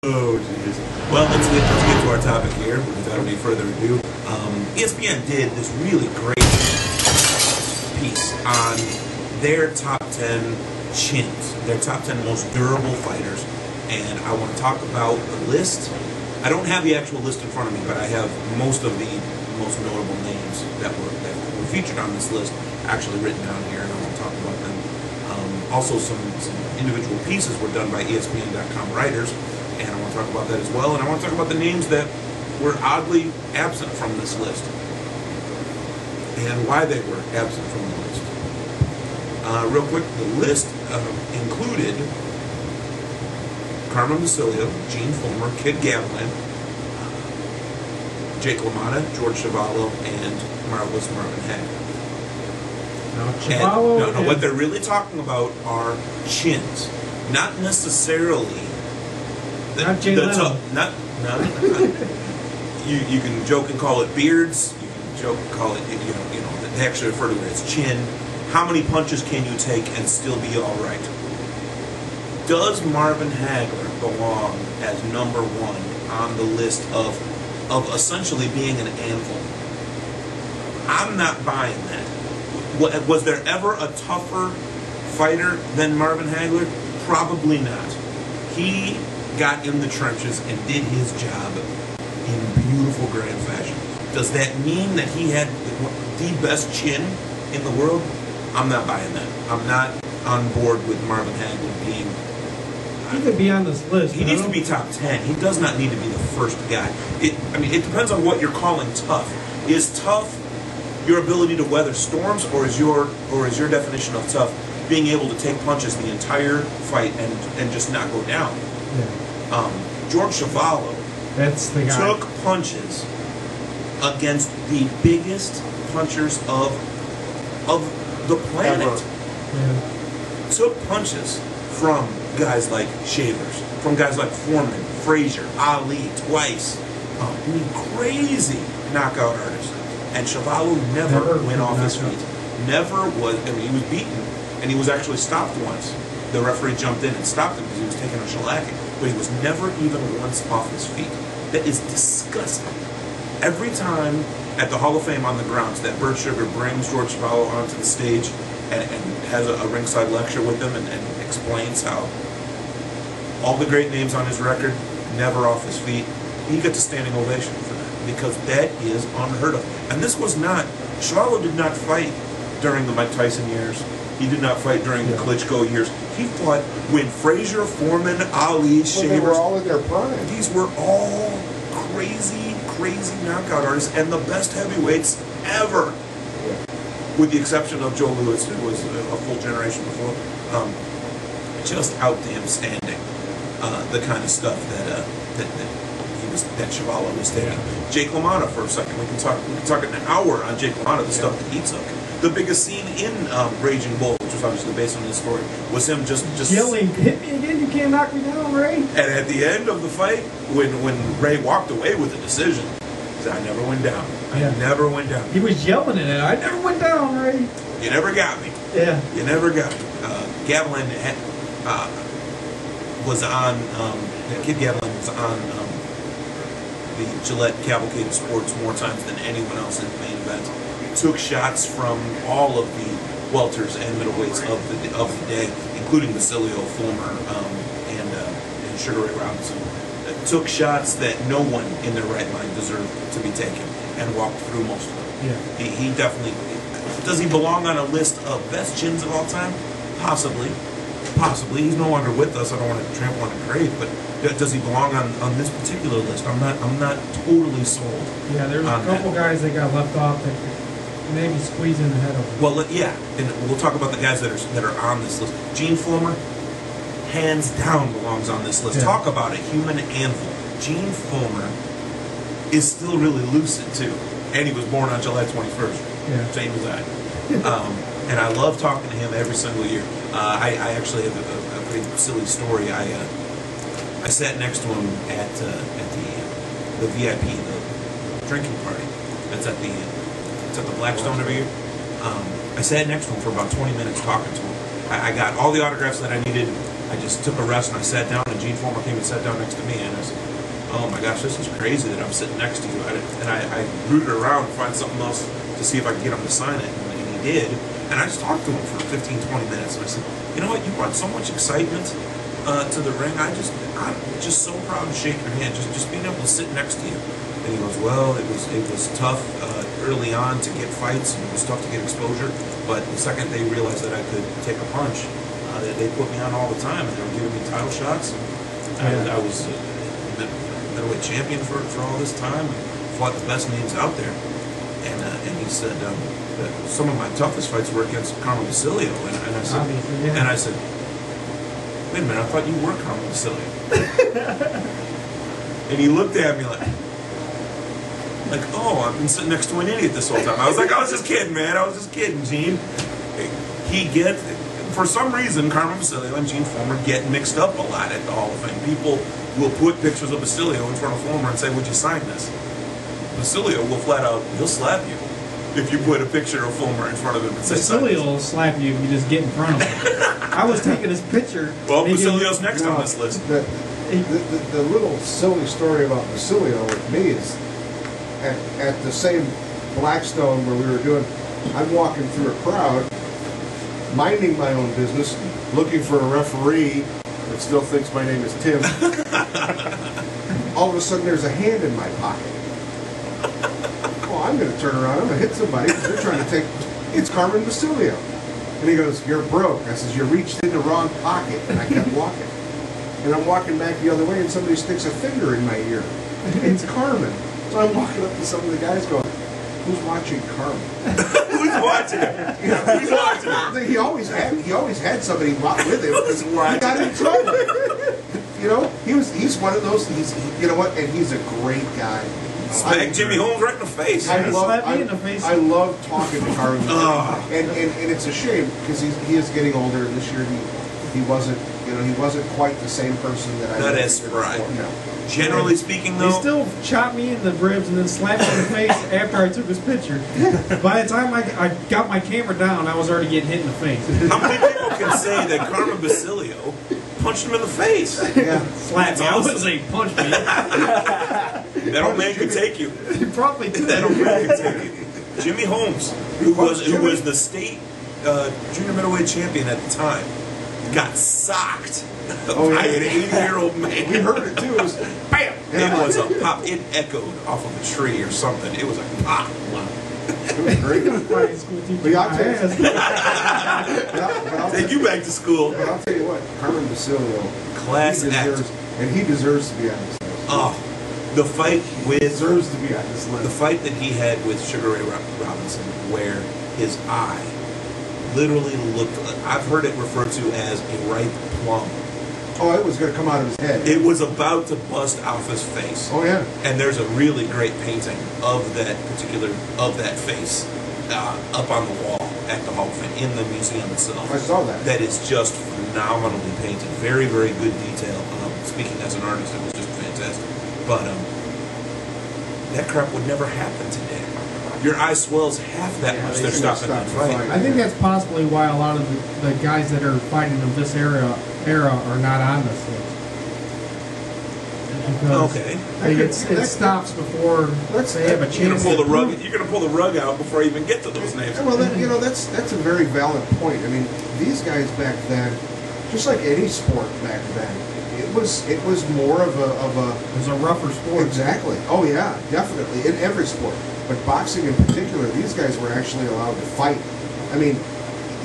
Oh, jeez. Well, let's get to our topic here without any further ado. ESPN did this really great piece on their top 10 chins, their top 10 most durable fighters, and I want to talk about the list. I don't have the actual list in front of me, but I have most of the most notable names that were featured on this list actually written down here, and I want to talk about them. Also, some individual pieces were done by ESPN.com writers, and I want to talk about that as well. And I want to talk about the names that were oddly absent from this list and why they were absent from the list. Real quick, the list included Carmen Basilio, Gene Fullmer, Kid Gavilan, Jake LaMotta, George Chuvalo, and Marvelous Marvin Hagler. No, what they're really talking about are chins, not necessarily not Jay Leno. You can joke and call it beards. You can joke and call it they actually refer to it as chin. How many punches can you take and still be all right? Does Marvin Hagler belong as number one on the list of essentially being an anvil? I'm not buying that. Was there ever a tougher fighter than Marvin Hagler? Probably not. He got in the trenches and did his job in beautiful grand fashion. Does that mean that he had the best chin in the world? I'm not buying that. I'm not on board with Marvin Hagler being... He could be on this list. He needs to be top 10. He does not need to be the first guy. It depends on what you're calling tough. Is tough your ability to weather storms, or is your definition of tough being able to take punches the entire fight and just not go down? Yeah. George Chuvalo took punches against the biggest punchers of the planet. Yeah. Took punches from guys like Shavers, from guys like Foreman, Frazier, Ali, twice. Crazy knockout artist. And Chuvalo never went off his feet. Never was. I mean, he was beaten, and he was actually stopped once. The referee jumped in and stopped him because he was taking a shellacking. But he was never even once off his feet. That is disgusting. Every time at the Hall of Fame on the grounds that Bert Sugar brings George Chuvalo onto the stage and has a ringside lecture with him and explains how all the great names on his record, never off his feet, he gets a standing ovation for that, because that is unheard of. And this was not, Chuvalo did not fight during the Mike Tyson years. He did not fight during the Klitschko years. He fought when Frazier, Foreman, Ali, Shavers. They were all in their prime. These were all crazy, crazy knockout artists and the best heavyweights ever. Yeah. With the exception of Joe Louis, who was a full generation before. Just out damn standing. The kind of stuff that Chuvalo was taking. Jake LaMotta, for a second. We can talk an hour on Jake LaMotta, the stuff that he took. The biggest scene in Raging Bull, which was obviously based on this story, was him just yelling, "Hit me again! You can't knock me down, Ray!" And at the end of the fight, when Ray walked away with the decision, he said, "I never went down. I never went down." He was yelling it. "I never went down, Ray. You never got me. Yeah, you never got me." Gavilan was on. Kid Gavilan was on the Gillette Cavalcade of Sports more times than anyone else in the main event. Took shots from all of the welters and middleweights of the day, including Basilio, Fulmer, and Sugar Ray Robinson. Took shots that no one in their right mind deserved to be taken, and walked through most of them. Yeah. He definitely. Does he belong on a list of best chins of all time? Possibly. Possibly. He's no longer with us. I don't want to trample on a grave, but does he belong on this particular list? I'm not totally sold. Yeah, there's a couple guys that got left off that could maybe squeeze in ahead of him. Well, yeah, and we'll talk about the guys that are on this list. Gene Fullmer, hands down, belongs on this list. Yeah. Talk about a human anvil. Gene Fullmer is still really lucid too, and he was born on July 21st. Yeah. Same as I. And I love talking to him every single year. I actually have a pretty silly story. I sat next to him at the VIP, the drinking party. It's at the Blackstone every year. I sat next to him for about 20 minutes talking to him. I got all the autographs that I needed. I just took a rest and I sat down, and Gene Former came and sat down next to me, and I said, oh my gosh, this is crazy that I'm sitting next to you. I rooted around to find something else to see if I could get him to sign it, and he did. And I just talked to him for 15, 20 minutes, and I said, you know what, you brought so much excitement to the ring. I'm just so proud to shake your hand, just being able to sit next to you. And he goes, well, it was tough early on to get fights, and it was tough to get exposure, but the second they realized that I could take a punch, they put me on all the time, and they were giving me title shots. And I was middleweight champion for all this time, and fought the best names out there. And he said that some of my toughest fights were against Carmen Basilio, and I said, wait a minute, I thought you were Carmen Basilio. And he looked at me like, oh, I've been sitting next to an idiot this whole time. I was like, I was just kidding, man. I was just kidding, Gene. For some reason, Carmen Basilio and Gene Former get mixed up a lot at the Hall of Fame. People will put pictures of Basilio in front of Former and say, would you sign this? Basilio will flat out, he'll slap you if you put a picture of Former in front of him and say, Basilio will slap you if you just get in front of him. I was taking his picture. Well, Basilio's next on this list. The little silly story about Basilio with me is at the same Blackstone where we were doing, I'm walking through a crowd, minding my own business, looking for a referee that still thinks my name is Tim. All of a sudden there's a hand in my pocket. Well, I'm going to turn around, I'm going to hit somebody because they're trying to take, it's Carmen Basilio. And he goes, you're broke. I says, you reached in the wrong pocket. And I kept walking. And I'm walking back the other way and somebody sticks a finger in my ear. It's Carmen. So I'm walking up to some of the guys going, who's watching Carmen? Who's watching him? You know, who's watching him? He always had somebody with him because he got in trouble. You know, he's one of those. You know what? And he's a great guy. Smack Jimmy Holmes right in the face. I love talking to Carmen. And it's a shame because he is getting older. And this year he wasn't quite the same person that I. That is right. No. Generally speaking, though, he still chopped me in the ribs and then slapped me in the face after I took his picture. By the time I got my camera down, I was already getting hit in the face. How many people can say that Carmen Basilio punched him in the face? Yeah, slapped me. I wouldn't say punch me. That old man could take you. He probably could. That old man could take you. Jimmy Holmes, who was the state junior middleweight champion at the time, got socked by an 80-year-old man. We heard it too. It was bam. It was a pop. It echoed off of a tree or something. It was a pop. It was great. But I'll take you back to school. But I'll tell you what, Carmen Basilio, class act, and he deserves to be on this list. Oh, the fight deserves to be on this list. The fight that he had with Sugar Ray Robinson, where his eye literally looked. I've heard it referred to as a ripe plum. Oh, it was going to come out of his head. It was about to bust out of his face. Oh yeah. And there's a really great painting of that face up on the wall at the Hall of Fame in the museum itself. I saw that. That is just phenomenally painted. Very, very good detail. Speaking as an artist, it was just fantastic. But that crap would never happen today. Your eye swells half that much. They're stopping that fight. I think that's possibly why a lot of the guys that are fighting of this era are not on this list. Because it stops before they have a chance. You're going to pull the rug out before you even get to those names. Well, that's a very valid point. I mean, these guys back then, just like any sport back then, it was more of a. It was a rougher sport. Exactly. Oh yeah, definitely in every sport. But boxing in particular, these guys were actually allowed to fight. I mean,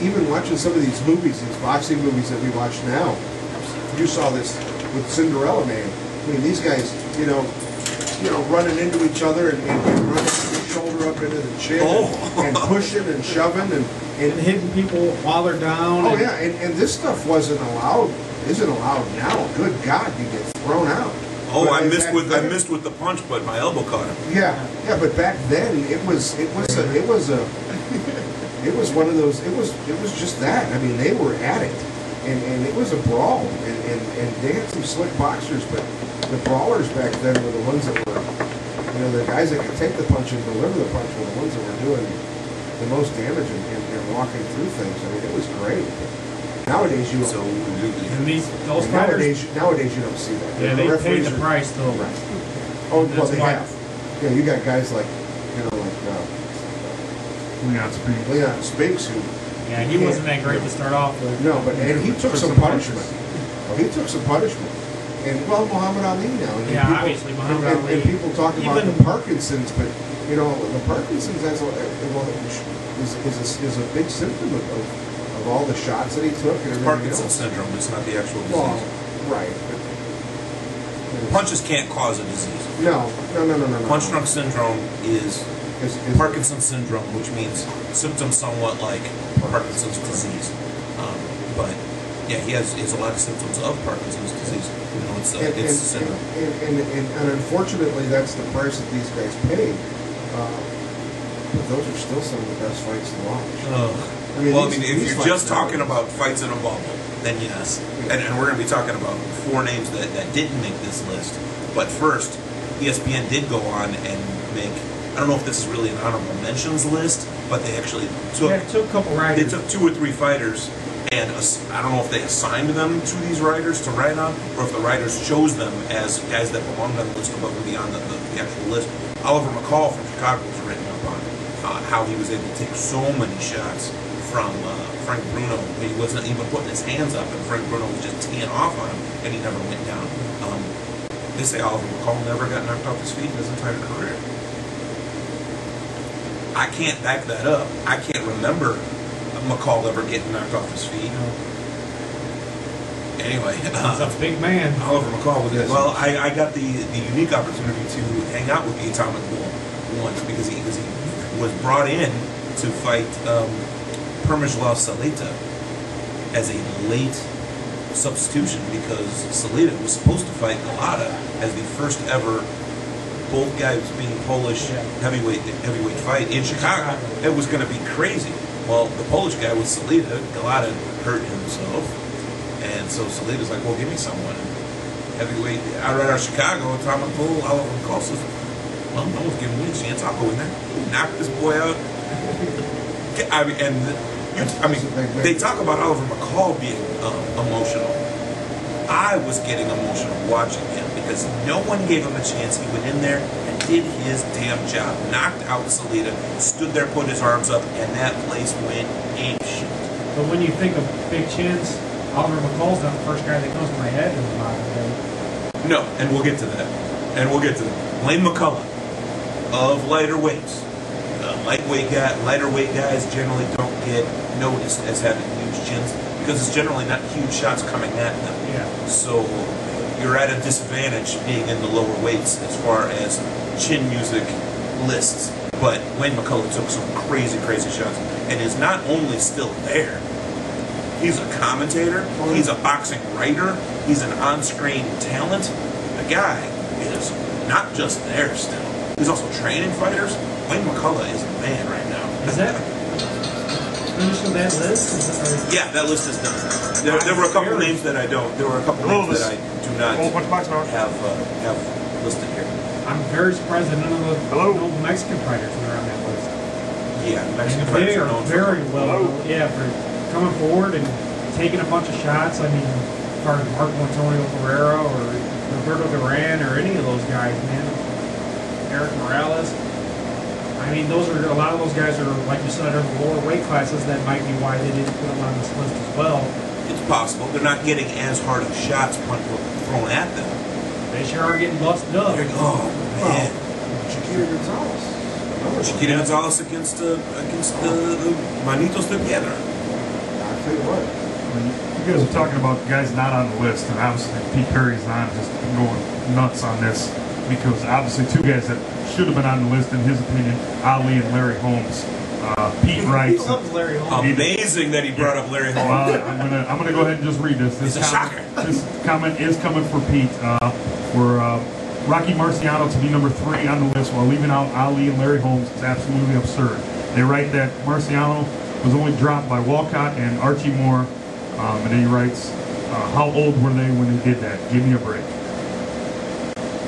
even watching some of these movies, these boxing movies that we watch now, you saw this with Cinderella Man. I mean, these guys, running into each other and running the shoulder up into the chin and pushing and shoving and hitting people while they're down. Oh yeah, and this stuff isn't allowed now. Good God, you get thrown out. Oh, I missed with the punch, but my elbow caught him. Yeah, but back then it was one of those. It was just that. I mean, they were at it, and it was a brawl, and they had some slick boxers, but the brawlers back then were the ones that were, the guys that could take the punch and deliver the punch were the ones that were doing the most damage and walking through things. I mean, it was great. Nowadays you don't. So And those fighters, Nowadays you don't see that. yeah, they pay the price though. Right. Oh, well, That's they why- have. Yeah, you got guys like, Leon Spinks who. Yeah, he wasn't that great to start off with. No, and he took some punishment. Well, he took some punishment. And Muhammad Ali now. And Yeah, people, obviously, Muhammad Ali. And people talk about Even- the Parkinson's, but the Parkinson's is a big symptom of all the shots that he took and everything Parkinson's else. syndrome. It's not the actual disease. Well, right. Punches can't cause a disease. No. Punch drunk syndrome is Is Parkinson's syndrome, which means symptoms somewhat like Parkinson's disease. But yeah, he has a lot of symptoms of Parkinson's disease. It's a syndrome. And unfortunately, that's the price that these guys pay. But those are still some of the best fights to watch. If you're just talking about fights in a bubble, then yes. And we're going to be talking about 4 names that didn't make this list. But first, ESPN did go on and make, I don't know if this is really an honorable mentions list, but they actually took a couple riders. They took 2 or 3 fighters, and I don't know if they assigned them to these writers to write on, or if the writers chose them as guys that belonged on the list above and beyond the actual list. Oliver McCall from Chicago was written up on how he was able to take so many shots from Frank Bruno. He wasn't even putting his hands up, and Frank Bruno was just teeing off on him, and he never went down. They say Oliver McCall never got knocked off his feet in his entire career. I can't back that up. I can't remember McCall ever getting knocked off his feet. Anyway, he's a big man. Oliver McCall was it. Well, I got the unique opportunity to hang out with the Atomic Bull once because he was brought in to fight Permislav Salita as a late substitution because Salita was supposed to fight Galata as the first ever both guys being Polish heavyweight fight in Chicago. It was going to be crazy. Well, the Polish guy was Salita. Galata hurt himself, and so Salita's like, "Well, give me someone heavyweight out of Chicago." Atomic Bull, Oliver McCall says, "Well, no one's giving me a chance. I'll go in there, knock this boy out." They talk about Oliver McCall being emotional. I was getting emotional watching him because no one gave him a chance. He went in there and did his damn job. Knocked out Salita, stood there, put his arms up, and that place went apeshit. But when you think of big chins, Oliver McCall's not the first guy that comes to my head in the modern day. No, and we'll get to that. Blaine McCullough of lighter weights. Lighter weight guys generally don't get noticed as having huge chins because it's generally not huge shots coming at them. Yeah. So you're at a disadvantage being in the lower weights as far as chin music lists. But Wayne McCullough took some crazy, crazy shots and is not only still there, he's a commentator, he's a boxing writer, he's an on-screen talent. The guy is not just there still. He's also training fighters. Wayne McCullough is a man right now. Is that finished on that list? Yeah, that list is done. There were a couple names that I don't. There were a couple names that I do not have listed here. I'm very surprised that none of the Mexican fighters were on that list. Yeah, Mexican fighters They are are known very for well, for coming forward and taking a bunch of shots. I mean, as far as Marco Antonio Ferreira or Roberto Duran or any of those guys, man. Eric Morales. I mean, a lot of those guys are, like you said, are lower weight classes. That might be why they didn't put them on this list as well. It's possible. They're not getting as hard of shots thrown at them. They sure are getting busted up. Oh, man. Chiquita Gonzalez. Chiquita Gonzalez against the Manitos de Piedra. I'll tell you what. You guys are talking about guys not on the list, and obviously Pete Perry's not just going nuts on this because obviously 2 guys that should have been on the list in his opinion, Ali and Larry Holmes. Pete writes. He loves Larry Holmes. Amazing that he brought up Larry Holmes. Well, I'm gonna go ahead and just read this. It's a shocker. This comment is coming for Pete. For Rocky Marciano to be number 3 on the list while leaving out Ali and Larry Holmes is absolutely absurd. They write that Marciano was only dropped by Walcott and Archie Moore, and then he writes, how old were they when they did that? Give me a break.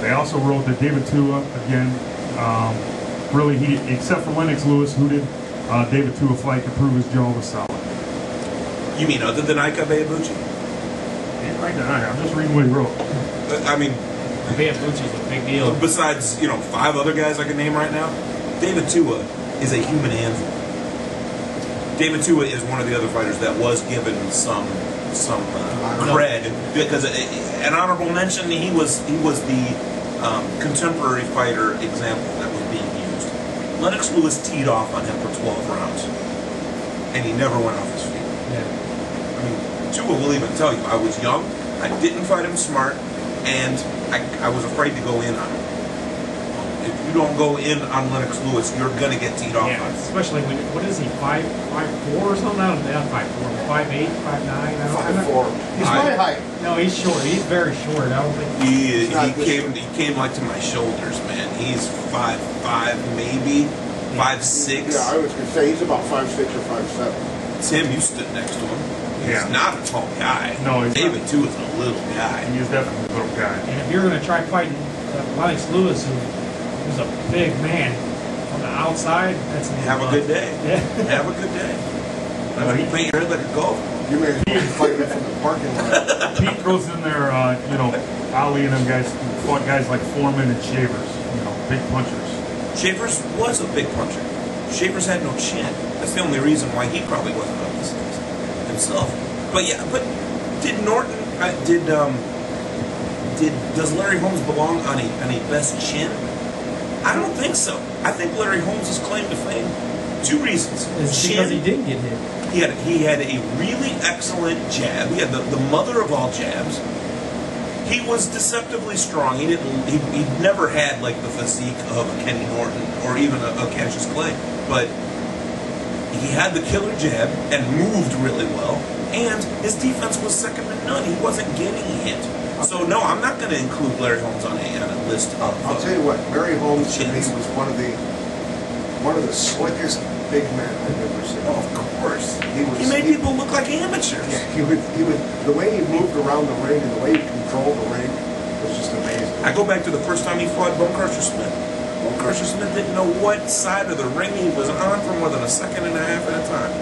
They also wrote that David Tua, again, except for Lennox Lewis, who did David Tua fight to prove his jaw was solid. You mean other than Ika Ibuchi? Ain't right now. I'm just reading what he wrote. I mean, Ibuchi's a big deal. besides 5 other guys I can name right now, David Tua is a human handful. David Tua is one of the other fighters that was given some cred because an honorable mention. He was the contemporary fighter example that was being used. Lennox Lewis teed off on him for 12 rounds, and he never went off his feet. Yeah. I mean, Tua will even tell you, I was young, I didn't fight him smart, and I was afraid to go in on him. If you don't go in on Lennox Lewis, you're going to get teed off Yeah, on. especially when, what is he, 5'4" or something? I don't know, not 5'4", 5'8", 5'9". 5'4". He's my height. No, he's short. He's very short. I don't think. He came like to my shoulders, man. He's 5'5", maybe 5'6". Yeah, I was going to say he's about 5'6" or 5'7". Tim, you stood next to him. He's Yeah. not a tall guy. No, he's David not. too is a little guy. He is definitely a little guy. And if you're going to try fighting Lennox Lewis, who's a big man on the outside, that's Have a good day. Yeah. Have a good day. Let him paint your head like a golf. You may as well fight him from the parking lot. Pete throws in there, Ali and them guys fought guys like Foreman and Shavers, big punchers. Shavers was a big puncher. Shavers had no chin. That's the only reason why he probably wasn't up this himself. But yeah, did Norton does Larry Holmes belong on a best chin? I don't think so. I think Larry Holmes' claim to fame, 2 reasons. It's because he didn't get hit. He had a really excellent jab. He had the mother of all jabs. He was deceptively strong. He never had like the physique of a Kenny Norton or even a Cassius Clay, but he had the killer jab and moved really well. And his defense was second to none. He wasn't getting hit. So no, I'm not going to include Larry Holmes on a list of. I'll tell you what, Larry Holmes to me was one of the slickest big men I've ever seen. Oh, of course. He made people look like amateurs. Yeah, he would the way he moved around the ring and the way he controlled the ring was just amazing. I go back to the first time he fought Bone Crusher Smith. Bone Crusher Smith didn't know what side of the ring he was on for more than a second and a half at a time.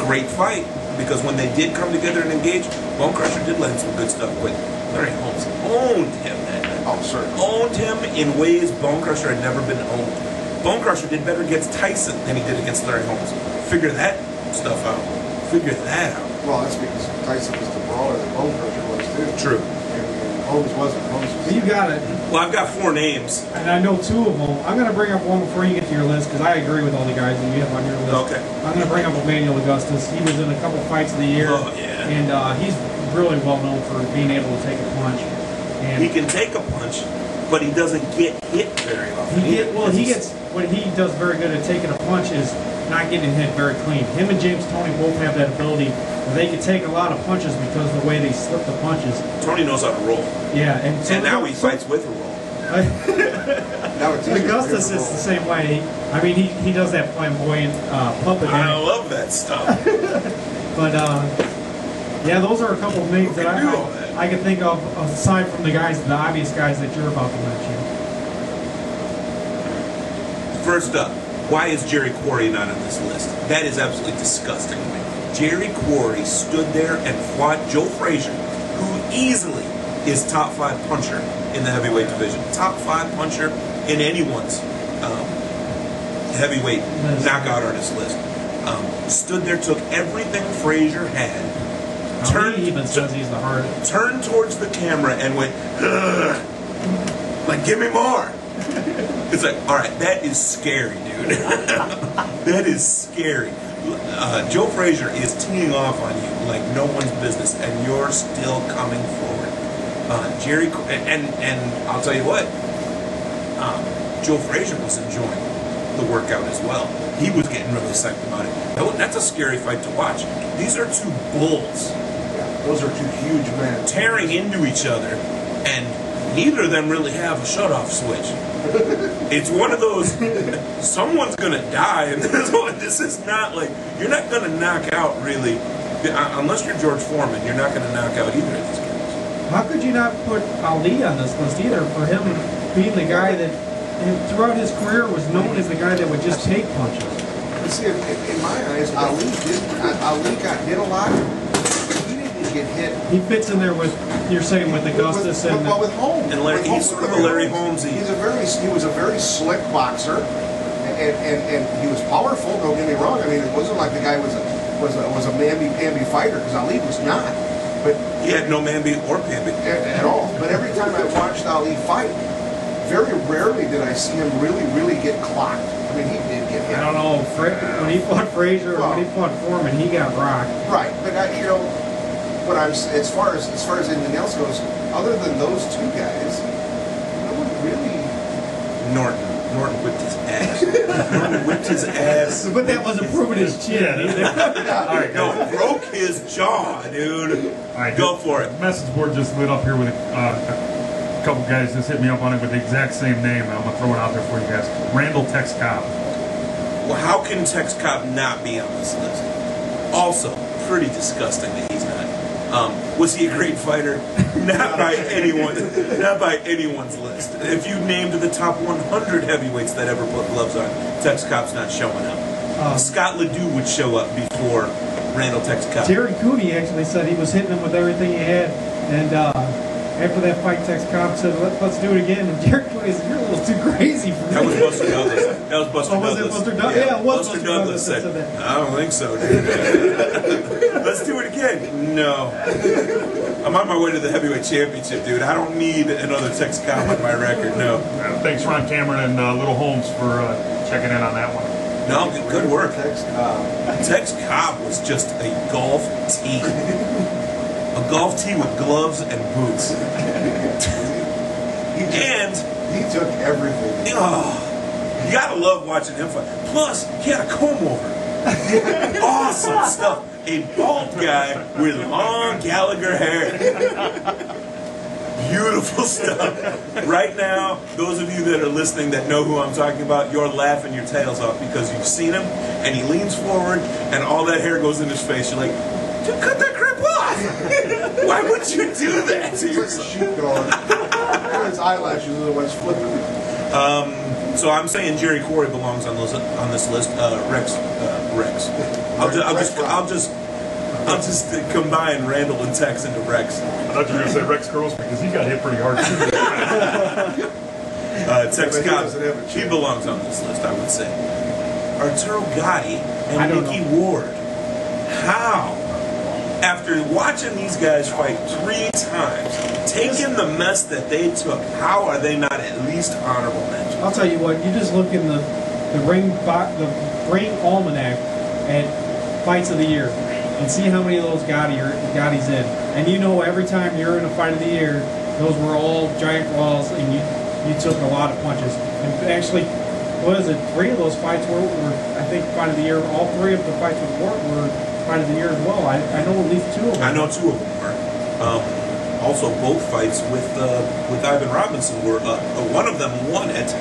Great fight, because when they did come together and engage, Bone Crusher did land some good stuff, but Larry Holmes owned him that night. Oh, certainly. Owned him in ways Bone Crusher had never been owned. Bone Crusher did better against Tyson than he did against Larry Holmes. Figure that stuff out. Figure that out. Well, that's because Tyson was the brawler that Bone Crusher was too. True. And Holmes wasn't. Holmes was. You got it. Well, I've got 4 names. And I know 2 of them. I'm going to bring up one before you get to your list because I agree with all the guys that you have on your list. Okay. I'm going to bring up Emmanuel Augustus. He was in a couple fights of the year. Oh, yeah. And he's really well known for being able to take a punch. And He can take a punch, but he doesn't get hit very often. What he does very good at taking a punch is not getting hit very clean. Him and James Toney both have that ability where they can take a lot of punches because of the way they slip the punches. Tony knows how to roll. Yeah, and Now he fights with a roll. Now it's easier for him Augustus to is roll. the same way. I mean, he does that flamboyant puppet. I love that stuff. But yeah, those are a couple of names Who that can do all that? I can think of aside from the obvious guys that you're about to mention. First up, why is Jerry Quarry not on this list? That is absolutely disgusting to me. Jerry Quarry stood there and fought Joe Frazier, who easily is top 5 puncher in the heavyweight division. Top 5 puncher in anyone's heavyweight knockout artist list. Stood there, took everything Frazier had, He even says he's the hardest. turned towards the camera and went, "Ugh." Like, give me more. It's like, all right, that is scary, dude. That is scary. Joe Frazier is teeing off on you like no one's business, and you're still coming forward. And I'll tell you what, Joe Frazier was enjoying the workout as well. He was getting really psyched about it. That's a scary fight to watch. These are 2 bulls Yeah, those are 2 huge men. tearing into each other, and neither of them really have a shut-off switch. It's one of those, someone's going to die, and this is not like, you're not going to knock out, really, unless you're George Foreman, you're not going to knock out either of these guys. How could you not put Ali on this list either? For him being the guy that throughout his career was known as the guy that would just take punches. See, in my eyes, Ali got hit a lot. He didn't get hit. He fits in there with, you're saying, with Augustus and with Holmes. And Larry, he's sort of a Larry Holmesy. He was a very slick boxer, and he was powerful. Don't get me wrong. I mean, it wasn't like the guy was a mamby-pamby fighter, because Ali was not. But he had no mamby or pamby at all. But every time I watched Ali fight, very rarely did I see him really get clocked. I mean, he did get hit. I don't know, when he fought Frazier or when he fought Foreman, he got rocked. Right, but what I'm as far as anything else goes, other than those two guys, no one really. Norton whipped his ass. Norton whipped his ass. But that wasn't proving his chin either. All right, no, broke his jaw, dude. All right, go for it. The message board just lit up here with a couple guys just hit me up on it with the exact same name, and I'm gonna throw it out there for you guys. Randall Tex Cobb. Well, how can Tex Cobb not be on this list? Also, pretty disgusting that he's not. Was he a great fighter? Not by anyone. Not by anyone's list. If you named the top 100 heavyweights that ever put gloves on, Tex Cobb's not showing up. Scott Ledoux would show up before Randall Tex Cobb. Jerry Cooney actually said he was hitting him with everything he had, and after that fight, Tex Cobb said, let's do it again. And Jerry Cooney said, you're a little too crazy for me. That was Buster Douglas. That was Buster Douglas. Was it Buster Douglas? Yeah, it was Buster Douglas said that. I don't think so, dude. Let's do it again. No. I'm on my way to the heavyweight championship, dude. I don't need another Tex Cobb on my record, no. Thanks, Ron Cameron and Little Holmes, for checking in on that one. No, good work. Tex Cobb. Tex Cobb was just a golf tee. A golf tee with gloves and boots. He took everything. Oh, you gotta love watching him fight. Plus, he had a comb over. Awesome stuff. A bald guy with long Gallagher hair. Beautiful stuff. Right now, those of you that are listening that know who I'm talking about, you're laughing your tails off because you've seen him, and he leans forward, and all that hair goes in his face. You're like, dude, cut that crap off! Why would you do that to yourself? Sheep dog. His eyelashes are the ones flipping. So I'm saying Jerry Corey belongs on this list. Rex. I'll just combine Randall and Tex into Rex. I thought you were going to say Rex Grossman, because he got hit pretty hard too. Tex Cobb, he belongs on this list, I would say. Arturo Gatti and Mickey Ward. How? After watching these guys fight 3 times, taking the mess that they took, how are they not at least honorable mentions? I'll tell you what, you just look in the ring almanac at fights of the year and see how many of those Gotti's in. And you know every time you're in a fight of the year, those were all giant balls and you took a lot of punches. And actually, what is it, 3 of those fights were I think, fight of the year. All 3 of the fights with Ward were fight of the year as well. I know at least 2 of them. I know 2 of them were. Also, both fights with Ivan Robinson were up. One of them won it.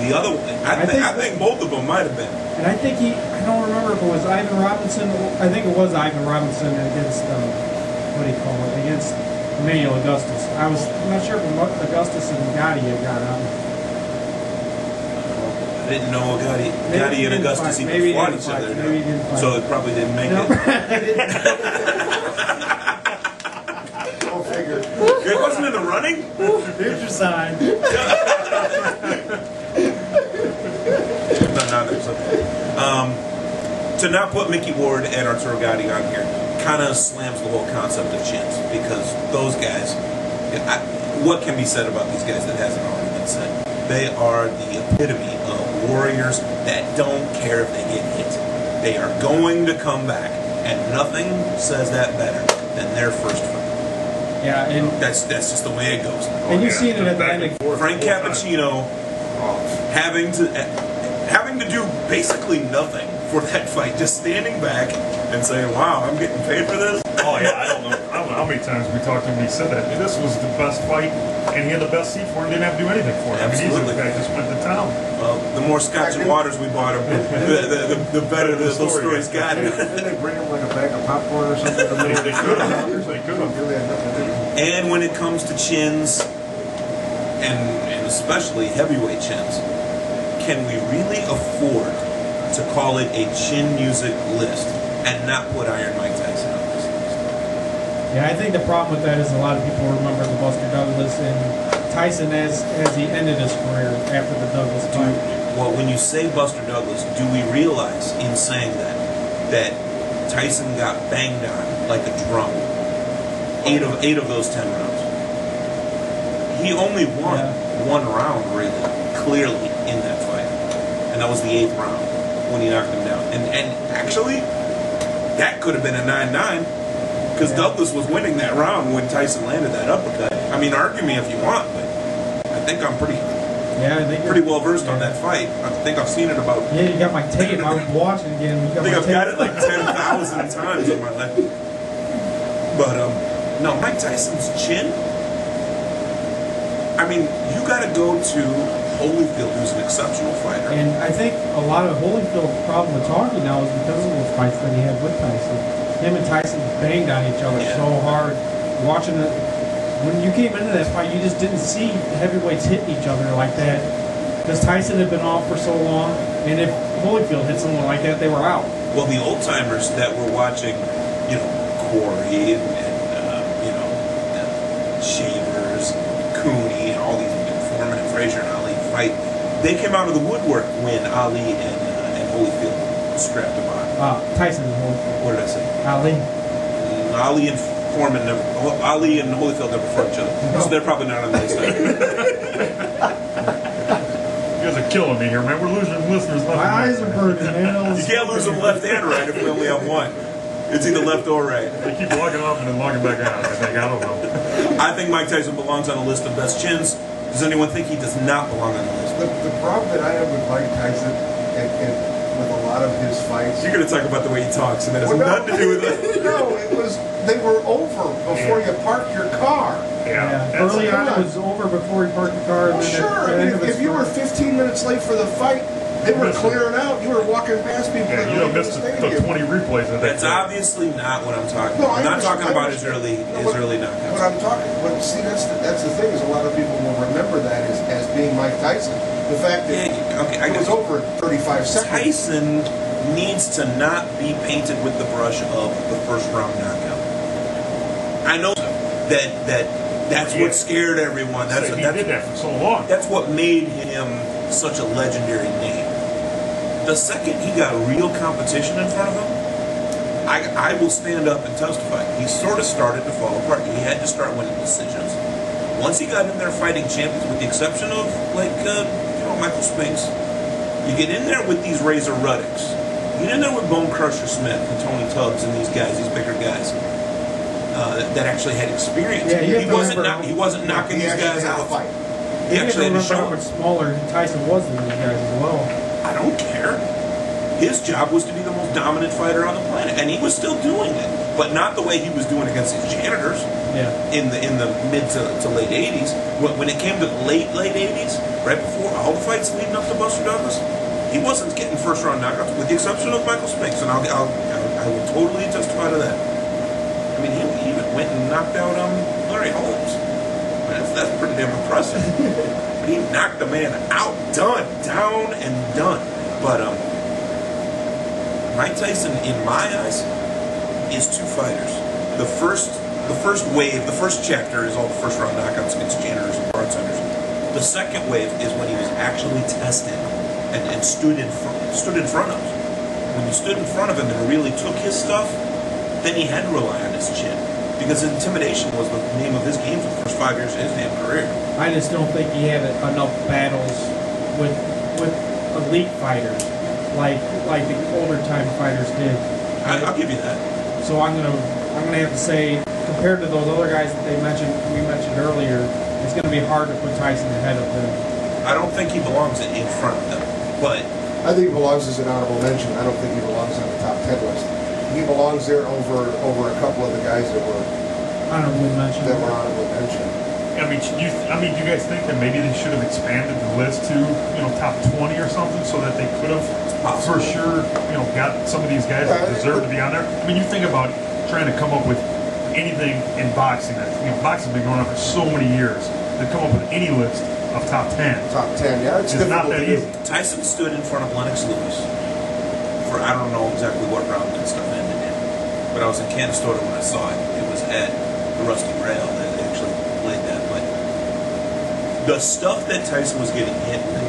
The other one, I think both of them might have been. And I think I don't remember if it was Ivan Robinson. I think it was Ivan Robinson against, what do you call it, against Emmanuel Augustus. I'm not sure if Augustus and Gotti had got on. I didn't know Gotti and Augustus even fought each other. So it probably didn't make it. Go figure. It wasn't in the running? Here's your sign. To not put Mickey Ward and Arturo Gatti on here kind of slams the whole concept of chins, because those guys, what can be said about these guys that hasn't already been said? They are the epitome of warriors that don't care if they get hit. They are going to come back, and nothing says that better than their first fight. Yeah, and that's just the way it goes. And you've seen it at the end of Frank Cappuccino having to do basically nothing for that fight, just standing back and saying, "Wow, I'm getting paid for this." Oh yeah, I don't know how many times we talked to him. He said that this was the best fight, and he had the best seat for it. And didn't have to do anything for it. Absolutely. I mean, the guy just went to town. Well, the more scotch and waters we bought him, the better those stories got. Didn't they bring him like a bag of popcorn or something? They could have. They could have. And when it comes to chins, and especially heavyweight chins, can we really afford to call it a chin music list and not put Iron Mike Tyson on this list. Yeah, I think the problem with that is a lot of people remember the Buster Douglas and Tyson as he ended his career after the Douglas fight. Well, when you say Buster Douglas, do we realize in saying that Tyson got banged on like a drum 8 of those 10 rounds? He only won one round, really, clearly, in that fight. And that was the 8th round when he knocked him down. And actually, that could have been a 9-9 because Douglas was winning that round when Tyson landed that uppercut. I mean, argue me if you want, but I think I'm pretty well versed on that fight. I think I've seen it about. Yeah, you got my tape. I was watching again. I think I've got it like 10,000 times in my life. But no, Mike Tyson's chin. I mean, you got to go to Holyfield, who's an exceptional fighter. And I think a lot of Holyfield's problem with talking now is because of those fights that he had with Tyson. Him and Tyson banged on each other so hard. Watching it, when you came into that fight, you just didn't see heavyweights hitting each other like that because Tyson had been off for so long. And if Holyfield hit someone like that, they were out. Well, the old timers that were watching, you know, Corey and Shavers, Cooney, and all these Foreman and Frazier and Ali fight, they came out of the woodwork when Ali and Holyfield scrapped them on. Tyson and Holyfield. What did I say? Ali and Foreman never. Ali and Holyfield never fought each other, so they're probably not on the list. You guys are killing me here, man. We're losing listeners left. My eyes are burning, man. You can't lose them left and right if we only have one. It's either left or right. They keep logging off and then logging back out. I think. I don't know. I think Mike Tyson belongs on the list of best chins. Does anyone think he does not belong on the list? The problem that I have with Mike Tyson and with a lot of his fights. You're going to talk about the way he talks, and that has nothing to do with it. No, it was they were over before you parked your car. Yeah. Early on, it was over before he parked the car. Well, sure. If you were 15 minutes late for the fight, they were clearing out. You were walking past people. Yeah, you don't miss the 20 replays of that. That's obviously not what I'm talking about. I'm not talking about his early knockouts. But I'm talking. But see, that's the thing is a lot of people will remember that as being Mike Tyson. The fact that it was over in 35 seconds. Tyson needs to not be painted with the brush of the first round knockout. I know that's what scared everyone. He did that for so long. That's what made him such a legendary name. The second he got real competition in front of him, I will stand up and testify. He sort of started to fall apart. He had to start winning decisions. Once he got in there fighting champions, with the exception of Michael Spinks, you get in there with these Razor Ruddicks. You get in there with Bone Crusher Smith and Tony Tubbs and these guys, these bigger guys that actually had experience. Yeah, he wasn't knocking these guys out. He actually had to show how much smaller Tyson was than these guys as well. I don't care. His job was to be the most dominant fighter on the planet, and he was still doing it, but not the way he was doing against his janitors. Yeah. In the mid to late 80s, when it came to the late 80s, right before all the fights leading up to Buster Douglas, he wasn't getting first round knockouts, with the exception of Michael Spinks, and I will totally testify to that. I mean, he even went and knocked out Larry Holmes. That's pretty damn impressive. He knocked the man out, down and done. But Mike Tyson, in my eyes, is two fighters. The first wave, the first chapter is all the first round knockouts against janitors and bartenders. The second wave is when he was actually tested and stood in front of him. When you stood in front of him and really took his stuff, then he had to rely on his chin. Because intimidation was the name of his game for the first 5 years of his damn career. I just don't think he had enough battles with elite fighters like the older time fighters did. I'll give you that. So I'm gonna have to say, compared to those other guys that we mentioned earlier, it's gonna be hard to put Tyson ahead of them. I don't think he belongs in front of them, but I think he belongs as an honorable mention. I don't think he belongs on the top 10 list. He belongs there over a couple of the guys that were honorable mention. I mean, do you guys think that maybe they should have expanded the list to top 20 or something, so that they could have for sure got some of these guys that deserve to be on there? I mean, you think about trying to come up with anything in boxing. That boxing's been going on for so many years. To come up with any list of top 10. Top 10, yeah, it's not that easy. Tyson stood in front of Lennox Lewis for, I don't know exactly what round that stuff ended in, but I was in Canastota when I saw it. It was at the Rusty Rail that actually played that. But the stuff that Tyson was getting hit with,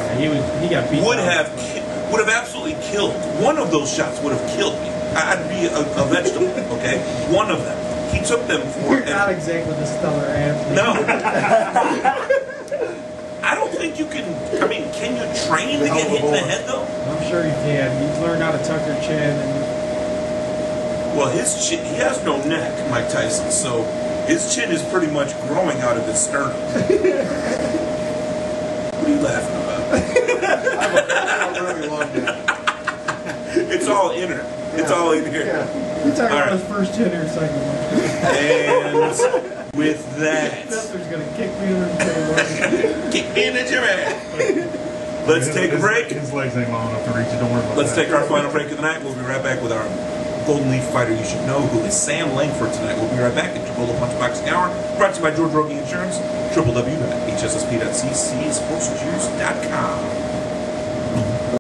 he got beat. would have absolutely killed. One of those shots would have killed me. I'd be a vegetable. Okay, one of them. He took them for. You're not exactly the stellar athlete. No. I don't think you can. I mean, can you train to get hit in the head though? I'm sure you can. You've learned how to tuck your chin. And Well, his chin, he has no neck, Mike Tyson, so his chin is pretty much growing out of his sternum. What are you laughing about? I have a really long neck. It's all inner. It's all in here. Yeah. We're talking All about right. his first chin or second one. And with that, Spencer's gonna kick me under the table. kick me in the Jimmy. Let's take a break. His legs ain't long enough to reach it. Don't worry about Let's that. take our final break of the night. We'll be right back with our Golden Leaf fighter you should know, who is Sam Langford tonight. We'll be right back at Bolo Punch Boxing Hour, brought to you by George Rogie Insurance, www.hssp.ccsportsjuice.com.